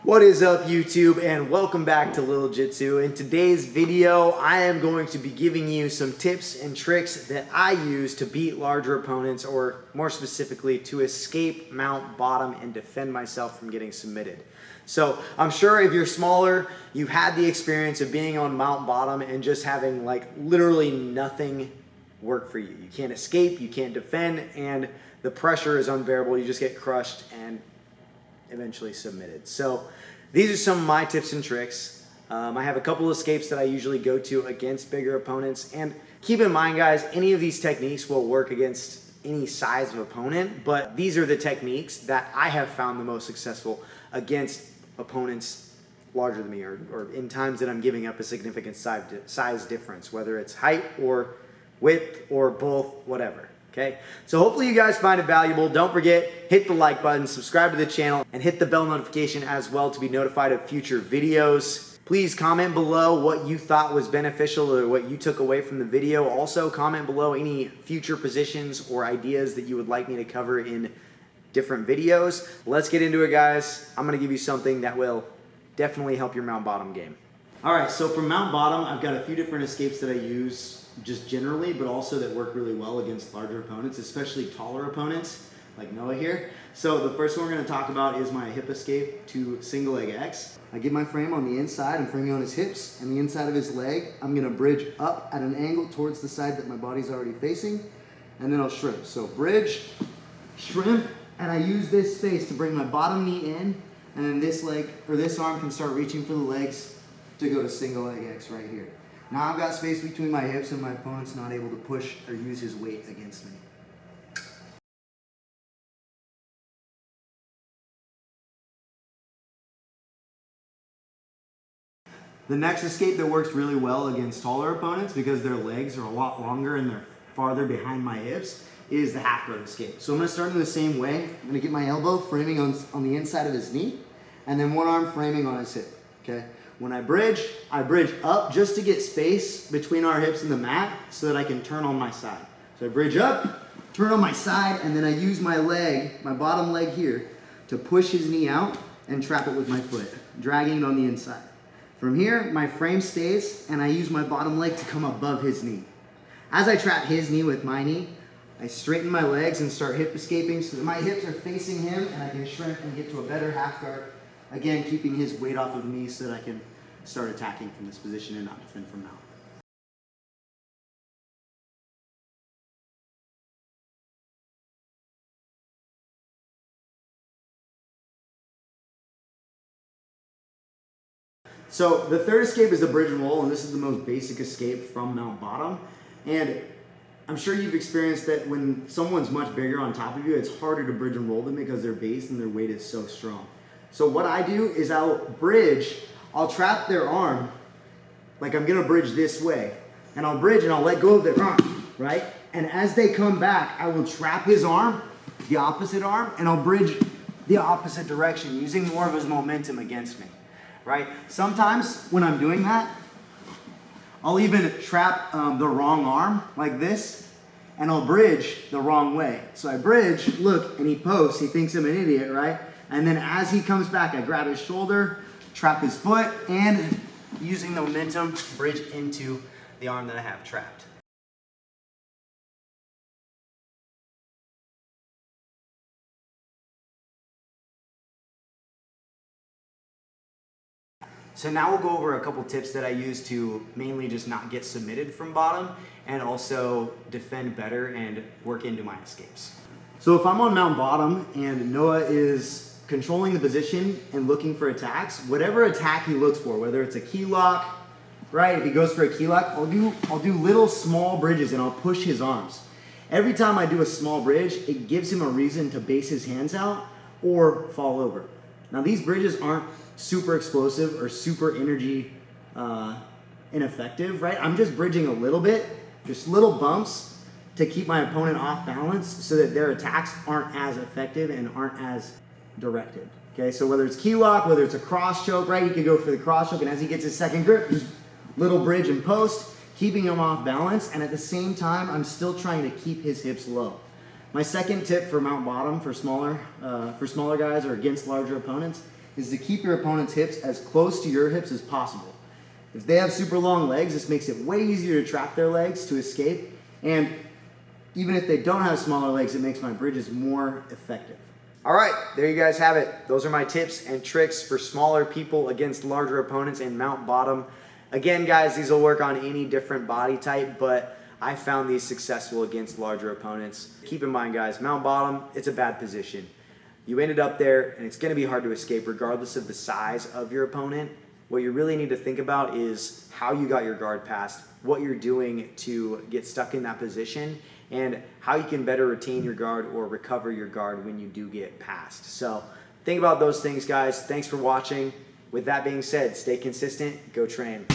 What is up, YouTube, and welcome back to Little Jitsu. In today's video, I am going to be giving you some tips and tricks that I use to beat larger opponents, or more specifically, to escape mount bottom and defend myself from getting submitted. So I'm sure if you're smaller, you've had the experience of being on mount bottom and just having like literally nothing work for you. You can't escape, you can't defend, and the pressure is unbearable. You just get crushed and eventually submitted. So these are some of my tips and tricks. I have a couple of escapes that I usually go to against bigger opponents, and keep in mind, guys, any of these techniques will work against any size of opponent, but these are the techniques that I have found the most successful against opponents larger than me, or in times that I'm giving up a significant size difference, whether it's height or width or both, whatever. Okay, so hopefully you guys find it valuable. Don't forget, hit the like button, subscribe to the channel, and hit the bell notification as well to be notified of future videos. Please comment below what you thought was beneficial or what you took away from the video. Also, comment below any future positions or ideas that you would like me to cover in different videos. Let's get into it, guys. I'm gonna give you something that will definitely help your mount bottom game. All right, so for mount bottom, I've got a few different escapes that I use just generally, but also that work really well against larger opponents, especially taller opponents like Noah here. So the first one we're gonna talk about is my hip escape to single leg X. I get my frame on the inside, I'm framing on his hips, and the inside of his leg, I'm gonna bridge up at an angle towards the side that my body's already facing, and then I'll shrimp. So bridge, shrimp, and I use this space to bring my bottom knee in, and then this leg, or this arm can start reaching for the legs to go to single leg X right here. Now I've got space between my hips and my opponent's not able to push or use his weight against me. The next escape that works really well against taller opponents, because their legs are a lot longer and they're farther behind my hips, is the half guard escape. So I'm gonna start in the same way. I'm gonna get my elbow framing on the inside of his knee, and then one arm framing on his hip, okay? When I bridge up just to get space between our hips and the mat so that I can turn on my side. So I bridge up, turn on my side, and then I use my leg, my bottom leg here, to push his knee out and trap it with my foot, dragging it on the inside. From here, my frame stays, and I use my bottom leg to come above his knee. As I trap his knee with my knee, I straighten my legs and start hip escaping so that my hips are facing him and I can shrimp and get to a better half guard. Again, keeping his weight off of me so that I can start attacking from this position and not defend from mount. So the third escape is the bridge and roll, and this is the most basic escape from mount bottom. And I'm sure you've experienced that when someone's much bigger on top of you, it's harder to bridge and roll them because their base and their weight is so strong. So what I do is I'll trap their arm, like I'm gonna bridge this way, and I'll bridge and I'll let go of their arm, right? And as they come back, I will trap his arm, the opposite arm, and I'll bridge the opposite direction, using more of his momentum against me, right? Sometimes when I'm doing that, I'll even trap the wrong arm like this, and I'll bridge the wrong way. So I bridge, look, and he posts, he thinks I'm an idiot, right? And then as he comes back, I grab his shoulder, trap his foot, and using the momentum, bridge into the arm that I have trapped. So now we'll go over a couple tips that I use to mainly just not get submitted from bottom and also defend better and work into my escapes. So if I'm on mount bottom and Noah is controlling the position and looking for attacks, whatever attack he looks for, whether it's a key lock, right? If he goes for a key lock, I'll do little small bridges and I'll push his arms. Every time I do a small bridge, it gives him a reason to base his hands out or fall over. Now these bridges aren't super explosive or super energy ineffective, right? I'm just bridging a little bit, just little bumps to keep my opponent off balance so that their attacks aren't as effective and aren't as directed. Okay, so whether it's key lock, whether it's a cross choke, right? He could go for the cross choke, and as he gets his second grip, just little bridge and post, keeping him off balance, and at the same time, I'm still trying to keep his hips low. My second tip for mount bottom for smaller guys or against larger opponents is to keep your opponent's hips as close to your hips as possible. If they have super long legs, this makes it way easier to trap their legs to escape. And even if they don't have smaller legs, it makes my bridges more effective. All right, there you guys have it. Those are my tips and tricks for smaller people against larger opponents in mount bottom. Again, guys, these will work on any different body type, but I found these successful against larger opponents. Keep in mind, guys, mount bottom, it's a bad position. You ended up there, and it's gonna be hard to escape regardless of the size of your opponent. What you really need to think about is how you got your guard passed, what you're doing to get stuck in that position, and how you can better retain your guard or recover your guard when you do get passed. So think about those things, guys. Thanks for watching. With that being said, stay consistent, go train.